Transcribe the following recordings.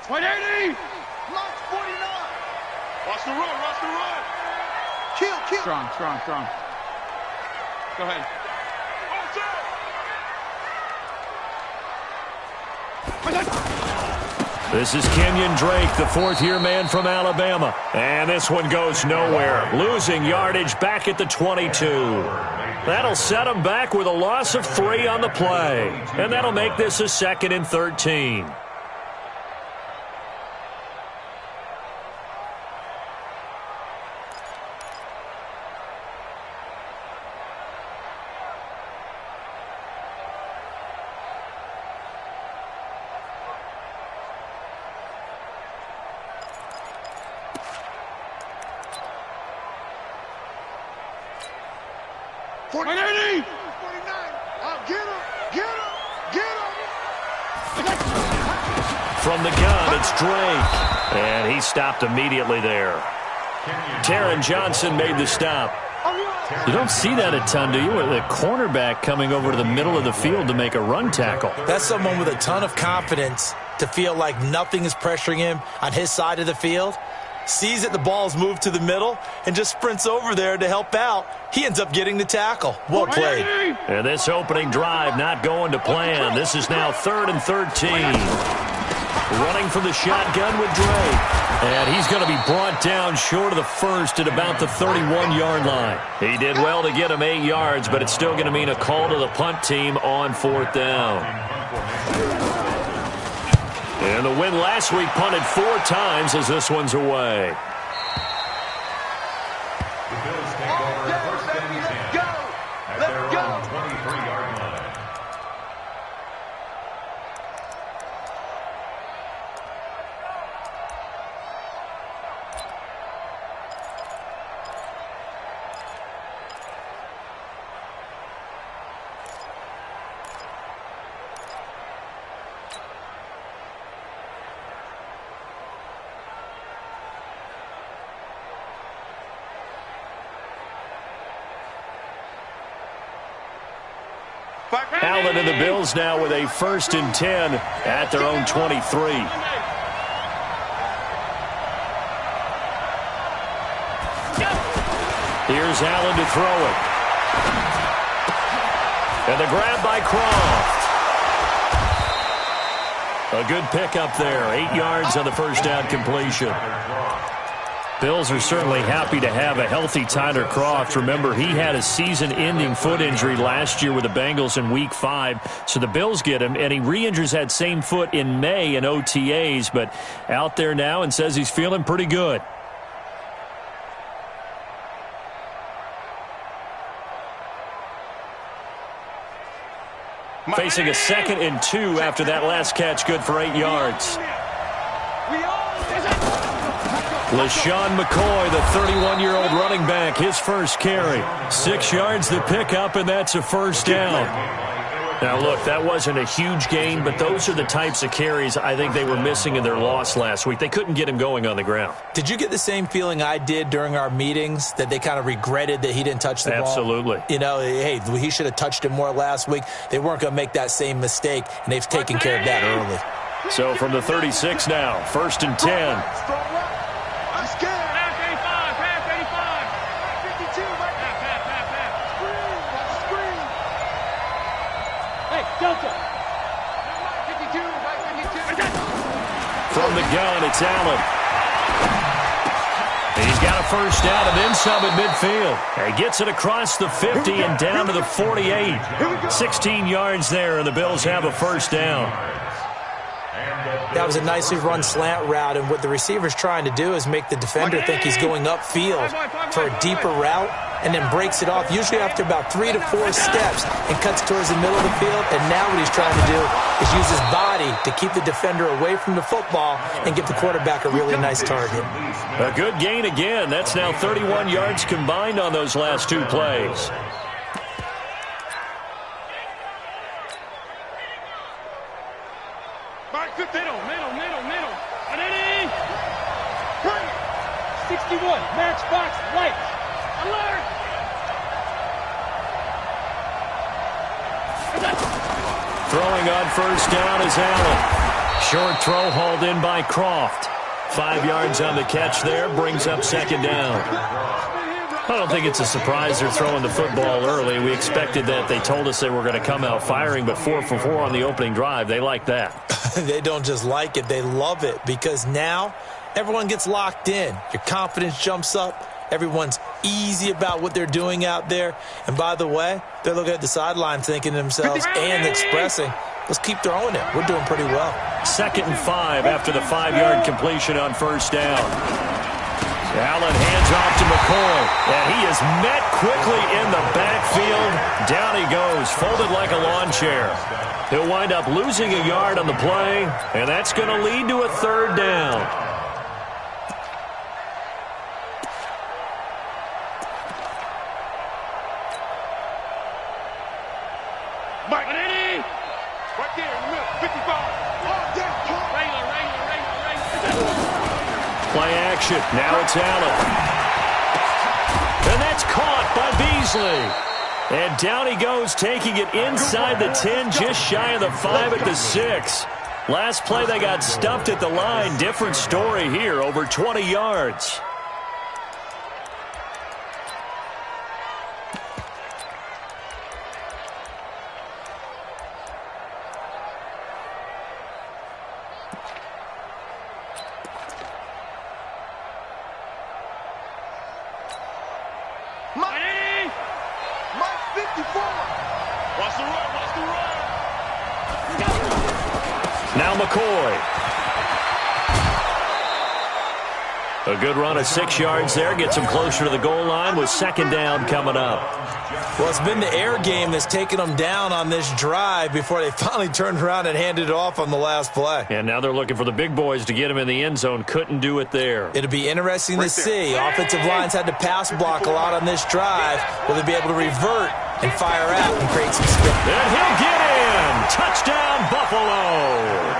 180! Launch 49! Watch the run, watch the run! Kill! Strong. Go ahead. This is Kenyon Drake, the fourth-year man from Alabama. And this one goes nowhere. Losing yardage back at the 22. That'll set him back with a loss of 3 on the play. And that'll make this a 2nd and 13. From the gun, it's Drake. And he stopped immediately there. Taron Johnson made the stop. You don't see that a ton, do you? With a cornerback coming over to the middle of the field to make a run tackle. That's someone with a ton of confidence to feel like nothing is pressuring him on his side of the field. Sees that the ball's moved to the middle and just sprints over there to help out. He ends up getting the tackle. Well played. And this opening drive not going to plan. This is now 3rd and 13. Running from the shotgun with Drake. And he's going to be brought down short of the first at about the 31-yard line. He did well to get him 8 yards, but it's still going to mean a call to the punt team on 4th down. And the win last week punted 4 times as this one's away. The Bills take over 1st and 10 at their own 23-yard line. Allen and the Bills now with a 1st and 10 at their own 23. Here's Allen to throw it. And the grab by Croft. A good pickup there. 8 yards on the first down completion. Bills are certainly happy to have a healthy Tyler Croft. Remember, he had a season-ending foot injury last year with the Bengals in Week 5. So the Bills get him, and he re-injures that same foot in May in OTAs, but out there now and says he's feeling pretty good. Facing a 2nd and 2 after that last catch, good for 8 yards. LaShawn McCoy, the 31-year-old running back, his first carry. 6 yards to pick up, and that's a 1st down. Now, look, that wasn't a huge gain, but those are the types of carries I think they were missing in their loss last week. They couldn't get him going on the ground. Did you get the same feeling I did during our meetings, that they kind of regretted that he didn't touch the ball? Absolutely. You know, hey, he should have touched it more last week. They weren't going to make that same mistake, and they've taken care of that early. So from the 36 now, 1st and 10. From the gun, it's Allen. He's got a 1st down and then some at midfield. He gets it across the 50 and down to the 48. 16 yards there, and the Bills have a 1st down. That was a nicely run slant route, and what the receiver's trying to do is make the defender think he's going upfield for a deeper route, and then breaks it off, usually after about 3 to 4 steps, and cuts towards the middle of the field. And now what he's trying to do is use his body to keep the defender away from the football and give the quarterback a really nice target. A good gain again. That's now 31 yards combined on those last 2 plays. Middle. 61, matchbox, light. Alert! Throwing on 1st down is Allen. Short throw hauled in by Croft. 5 yards on the catch there, brings up second down. I don't think it's a surprise they're throwing the football early. We expected that. They told us they were going to come out firing, but 4 for 4 on the opening drive. They like that. They don't just like it, they love it, because now everyone gets locked in. Your confidence jumps up. Everyone's easy about what they're doing out there. And by the way, they're looking at the sideline thinking to themselves and expressing, let's keep throwing it. We're doing pretty well. 2nd and 5 after the 5-yard completion on first down. Allen hands off to McCoy, and he is met quickly in the backfield. Down he goes, folded like a lawn chair. He'll wind up losing a yard on the play, and that's going to lead to a 3rd down. Right there in the middle, 55. Play action. Now it's Allen. And that's caught by Beasley. And down he goes, taking it inside the 10, just shy of the 5 at the 6. Last play they got stuffed at the line. Different story here, over 20 yards. Now McCoy. A good run of 6 yards there. Gets him closer to the goal line with 2nd down coming up. Well, it's been the air game that's taken them down on this drive before they finally turned around and handed it off on the last play. And now they're looking for the big boys to get him in the end zone. Couldn't do it there. It'll be interesting to see. Offensive lines had to pass block a lot on this drive. Will they be able to revert and fire out and create some space? And he'll get in. Touchdown, Buffalo.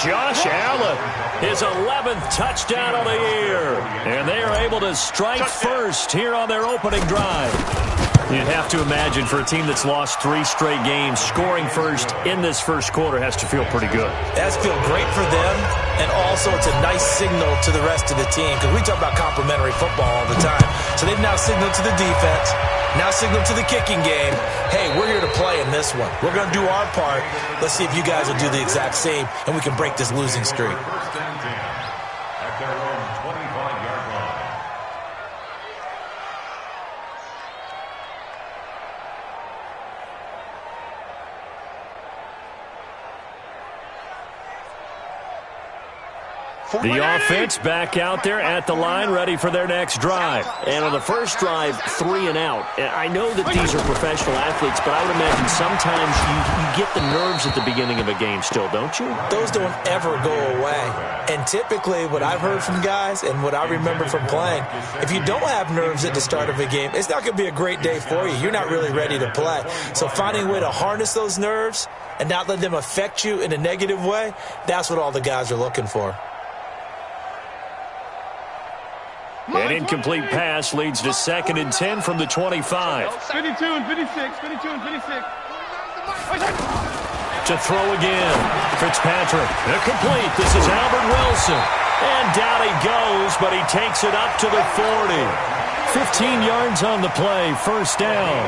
Josh Allen, his 11th touchdown of the year. And they are able to strike first here on their opening drive. You'd have to imagine for a team that's lost 3 straight games, scoring first in this first quarter has to feel pretty good. It has to feel great for them, and also it's a nice signal to the rest of the team, because we talk about complimentary football all the time. So they've now signaled to the defense, now signaled to the kicking game, hey, we're here to play in this one. We're going to do our part. Let's see if you guys will do the exact same, and we can break this losing streak. At their own 25-yard line. The offense back out there at the line, ready for their next drive. And on the first drive, 3 and out. I know that these are professional athletes, but I would imagine sometimes you get the nerves at the beginning of a game still, don't you? Those don't ever go away. And typically what I've heard from guys and what I remember from playing, if you don't have nerves at the start of a game, it's not going to be a great day for you. You're not really ready to play. So finding a way to harness those nerves and not let them affect you in a negative way, that's what all the guys are looking for. An incomplete pass leads to 2nd and 10 from the 25. 52 and 56, 52 and 56. To throw again. Fitzpatrick, incomplete. This is Albert Wilson. And down he goes, but he takes it up to the 40. 15 yards on the play, first down.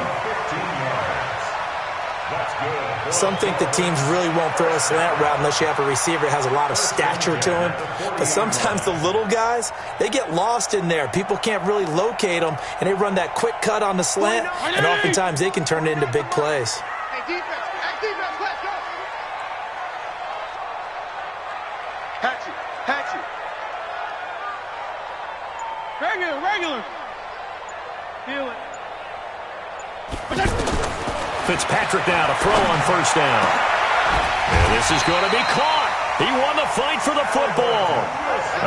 Some think the teams really won't throw a slant route unless you have a receiver that has a lot of stature to him. But sometimes the little guys, they get lost in there. People can't really locate them, and they run that quick cut on the slant, and oftentimes they can turn it into big plays. Hey, defense, let's go. Hatchet. Regular. Feel it. Fitzpatrick now to throw on first down. And this is going to be caught. He won the fight for the football.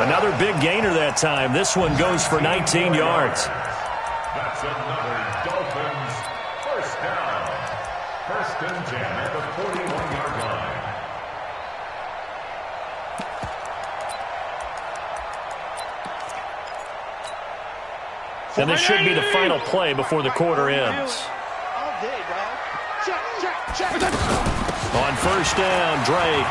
Another big gainer that time. This one goes for 19 yards. That's another Dolphins first down. 1st and 10 at the 41-yard line. And this should be the final play before the quarter ends. All day, dog. On first down, Drake.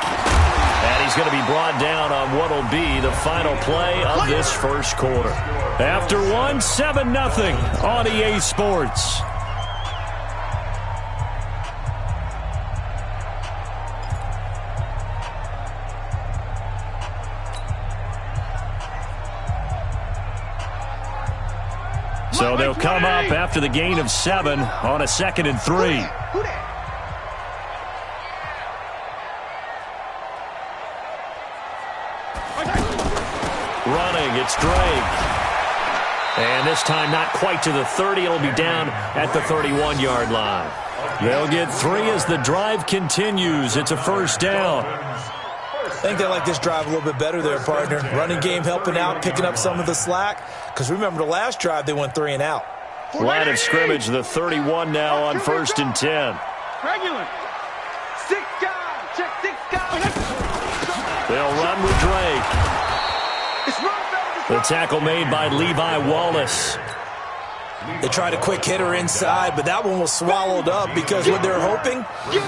And he's going to be brought down on what will be the final play of this first quarter. After 7-0 on EA Sports. So they'll come up after the gain of 7 on a 2nd and 3. Running, it's Drake. And this time not quite to the 30. It'll be down at the 31-yard line. They'll get 3 as the drive continues. It's a first down. I think they like this drive a little bit better there, partner. Running game helping out, picking up some of the slack. Because remember, the last drive, they went 3 and out. Line of scrimmage, the 31 now on 1st and 10. Regular. 6 guys. Check 6 guys. They'll run with Drake. The tackle made by Levi Wallace. They tried a quick hitter inside, but that one was swallowed up because what they're hoping,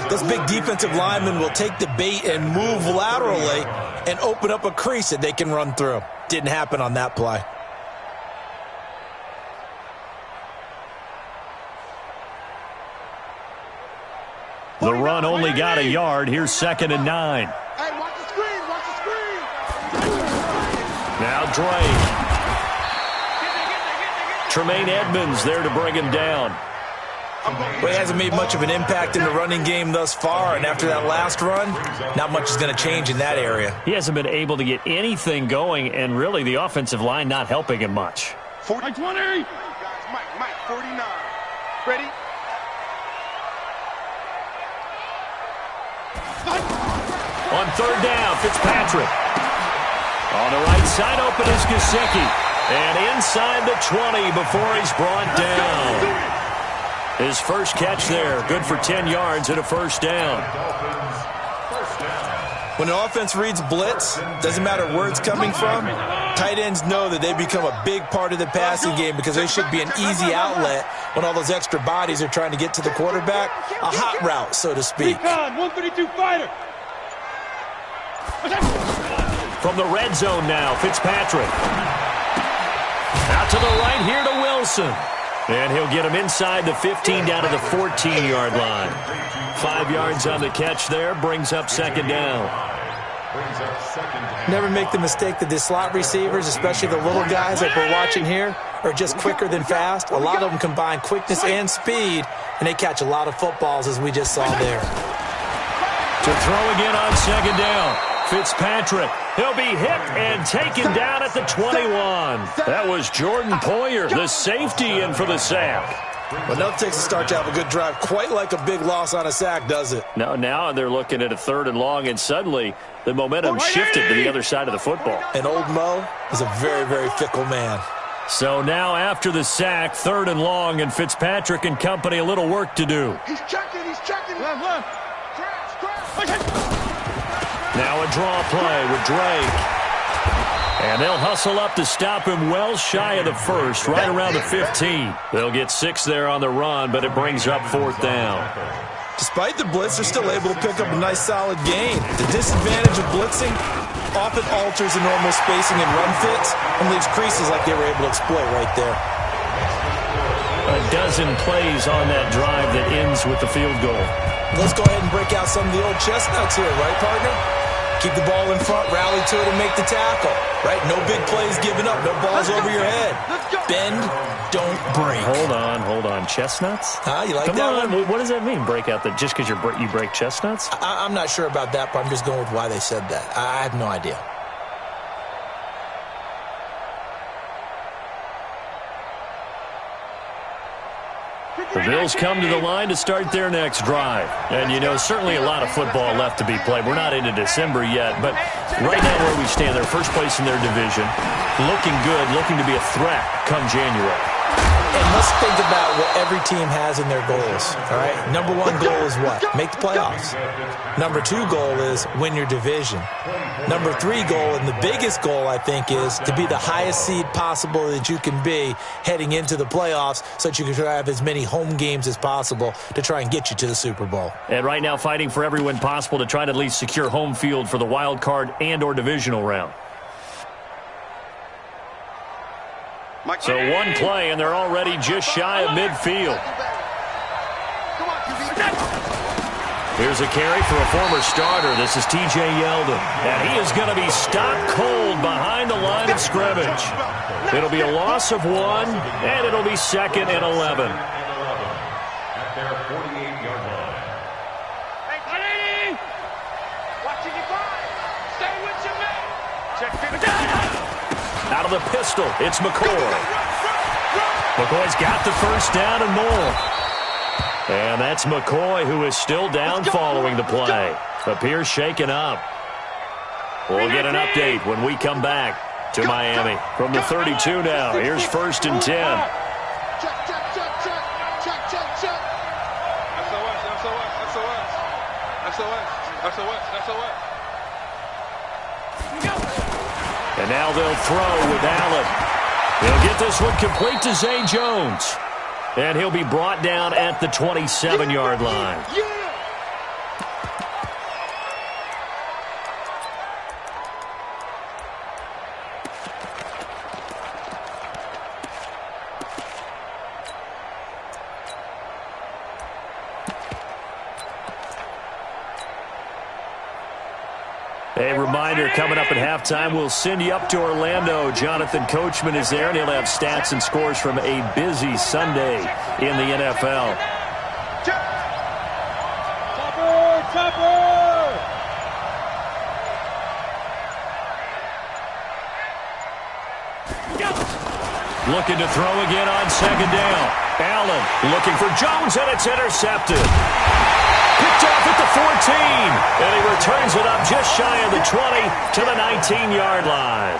those big defensive linemen will take the bait and move laterally and open up a crease that they can run through. Didn't happen on that play. The run only got a yard. Here's 2nd and 9. Hey, watch the screen. Watch the screen. Now Drake. Tremaine Edmonds there to bring him down. Well, he hasn't made much of an impact in the running game thus far, and after that last run, not much is going to change in that area. He hasn't been able to get anything going, and really the offensive line not helping him much. 20. Guys, Mike, 49. Ready? On 3rd down, Fitzpatrick. On the right side, open is Gesicki. And inside the 20 before he's brought down. His first catch there, good for 10 yards and a first down. When an offense reads blitz, doesn't matter where it's coming from, tight ends know that they become a big part of the passing game because they should be an easy outlet when all those extra bodies are trying to get to the quarterback. A hot route, so to speak. 132 fighter. From the red zone now, Fitzpatrick. Out to the right here to Wilson. And he'll get him inside the 15 down to the 14-yard line. 5 yards on the catch there, brings up 2nd down. Never make the mistake that the slot receivers, especially the little guys like we're watching here, are just quicker than fast. A lot of them combine quickness and speed, and they catch a lot of footballs as we just saw there. To throw again on 2nd down. Fitzpatrick, he'll be hit and taken down at the 21. That was Jordan Poyer, the safety, in for the sack. Well, nothing takes a start to have a good drive, quite like a big loss on a sack, does it? No, now they're looking at a 3rd and long, and suddenly the momentum shifted to the other side of the football. And old Mo is a very, very fickle man. So now after the sack, 3rd and long, and Fitzpatrick and company a little work to do. He's checking. Left. Crash. Now a draw play with Drake. And they'll hustle up to stop him well shy of the 1st, right around the 15. They'll get 6 there on the run, but it brings up 4th down. Despite the blitz, they're still able to pick up a nice solid gain. The disadvantage of blitzing often alters the normal spacing and run fits and leaves creases like they were able to exploit right there. A dozen plays on that drive that ends with the field goal. Let's go ahead and break out some of the old chestnuts here, right, partner? Keep the ball in front, rally to it, and make the tackle, right? No big plays given up, no balls over your head. Bend, don't break. Hold on. Chestnuts? You like Come that on. one? What does that mean, break out the, just because you break chestnuts? I'm not sure about that, but I'm just going with why they said that. I have no idea. The Bills come to the line to start their next drive. And, you know, certainly a lot of football left to be played. We're not into December yet, but right now where we stand, they're first place in their division. Looking good, looking to be a threat come January. And let's think about what every team has in their goals, all right? Number one goal is what? Make the playoffs. Number two goal is win your division. Number three goal, and the biggest goal, I think, is to be the highest seed possible that you can be heading into the playoffs so that you can have as many home games as possible to try and get you to the Super Bowl. And right now fighting for every win possible to try to at least secure home field for the wild card and or divisional round. So one play, and they're already just shy of midfield. Here's a carry for a former starter. This is T.J. Yeldon. And he is going to be stopped cold behind the line of scrimmage. It'll be a loss of 1, and it'll be 2nd and 11. At their 48-yard line. Out of the pistol, it's McCoy. McCoy's got the first down and more. And that's McCoy, who is still down following the play. Appears shaken up. We'll get an update when we come back to Miami. From the 32 now, here's 1st and 10. And now they'll throw with Allen. He'll get this one complete to Zay Jones. And he'll be brought down at the 27-yard line. A reminder, coming up at halftime, we'll send you up to Orlando. Jonathan Coachman is there, and he'll have stats and scores from a busy Sunday in the NFL. Looking to throw again on 2nd down. Allen looking for Jones, and it's intercepted. Picked off at the 14, and he returns it up just shy of the 20 to the 19-yard line.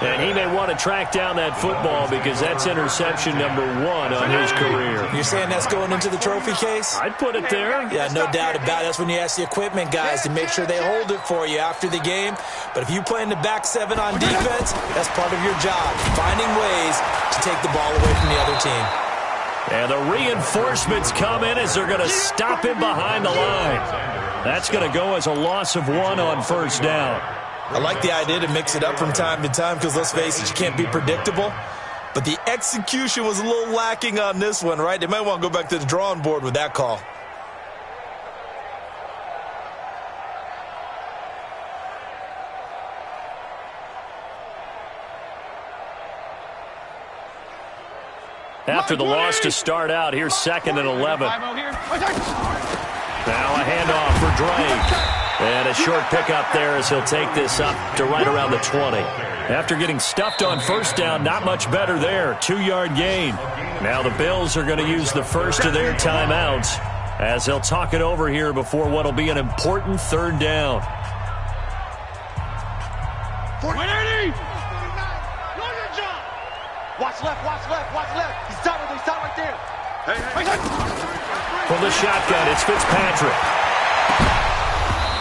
And he may want to track down that football because that's interception number 1 on his career. You're saying that's going into the trophy case? I'd put it there. Yeah, no doubt about it. That's when you ask the equipment guys to make sure they hold it for you after the game. But if you play in the back 7 on defense, that's part of your job, finding ways to take the ball away from the other team. And the reinforcements come in as they're going to stop him behind the line. That's going to go as a loss of 1 on 1st down. I like the idea to mix it up from time to time because, let's face it, you can't be predictable. But the execution was a little lacking on this one, right? They might want to go back to the drawing board with that call. After the loss to start out, here's 2nd and 11. Now a handoff for Drake. And a short pickup there as he'll take this up to right around the 20. After getting stuffed on 1st down, not much better there. 2-yard gain. Now the Bills are going to use the first of their timeouts as they'll talk it over here before what will be an important 3rd down. 180! Watch left, watch left, watch left. He's down right there. From the shotgun, it's Fitzpatrick.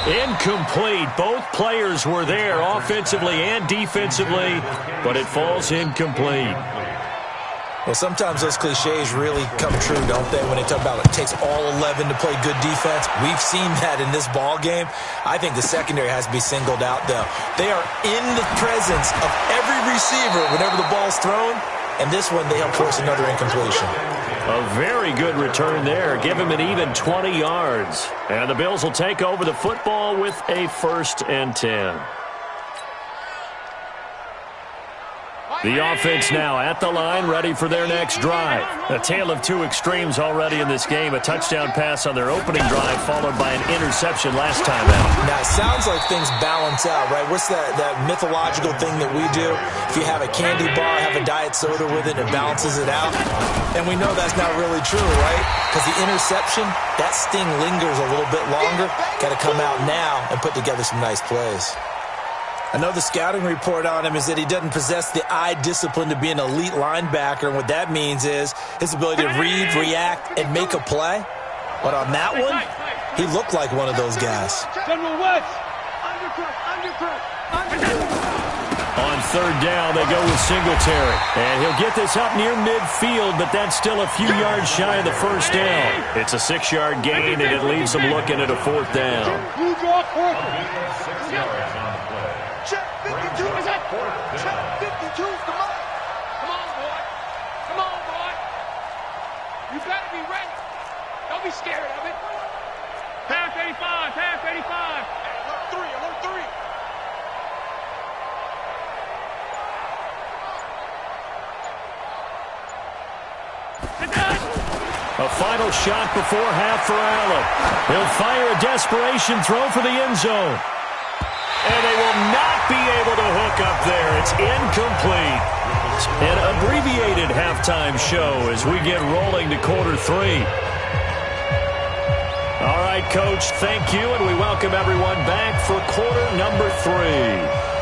Incomplete. Both players were there offensively and defensively, but it falls incomplete. Well, sometimes those cliches really come true, don't they, when they talk about it takes all 11 to play good defense. We've seen that in this ball game. I think the secondary has to be singled out, though. They are in the presence of every receiver whenever the ball's thrown, and this one they help force another incompletion. A very good return there. Give him an even 20 yards. And the Bills will take over the football with a 1st and 10. The offense now at the line, ready for their next drive. A tale of 2 extremes already in this game. A touchdown pass on their opening drive, followed by an interception last time out. Now, it sounds like things balance out, right? What's that mythological thing that we do? If you have a candy bar, have a diet soda with it, it balances it out. And we know that's not really true, right? Because the interception, that sting lingers a little bit longer. Got to come out now and put together some nice plays. I know the scouting report on him is that he doesn't possess the eye discipline to be an elite linebacker, and what that means is his ability to read, react, and make a play. But on that one, he looked like one of those guys. General West. Undercut. On third down, they go with Singletary. And he'll get this up near midfield, but that's still a few yards shy of the first down. It's a 6-yard gain, and it leaves them looking at a fourth down. You draw quarter. 6 yards on the play. Check 52. Check 52's the mark. Come on, boy. You better be ready. Don't be scared of it. Pass 85. Hey, alert 3. A final shot before half for Allen. He'll fire a desperation throw for the end zone. And they will not be able to hook up there. It's incomplete. An abbreviated halftime show as we get rolling to quarter 3. All right, Coach, thank you, and we welcome everyone back for quarter number 3.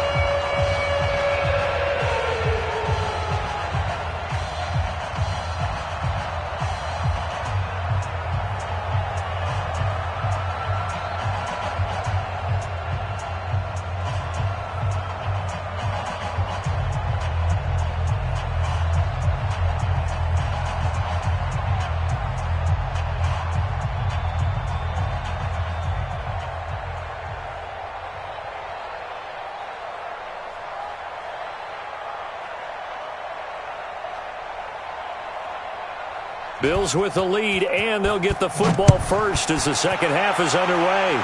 Bills with the lead, and they'll get the football first as the second half is underway.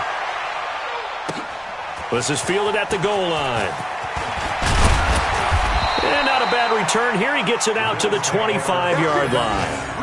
This is fielded at the goal line. And not a bad return here. He gets it out to the 25-yard line.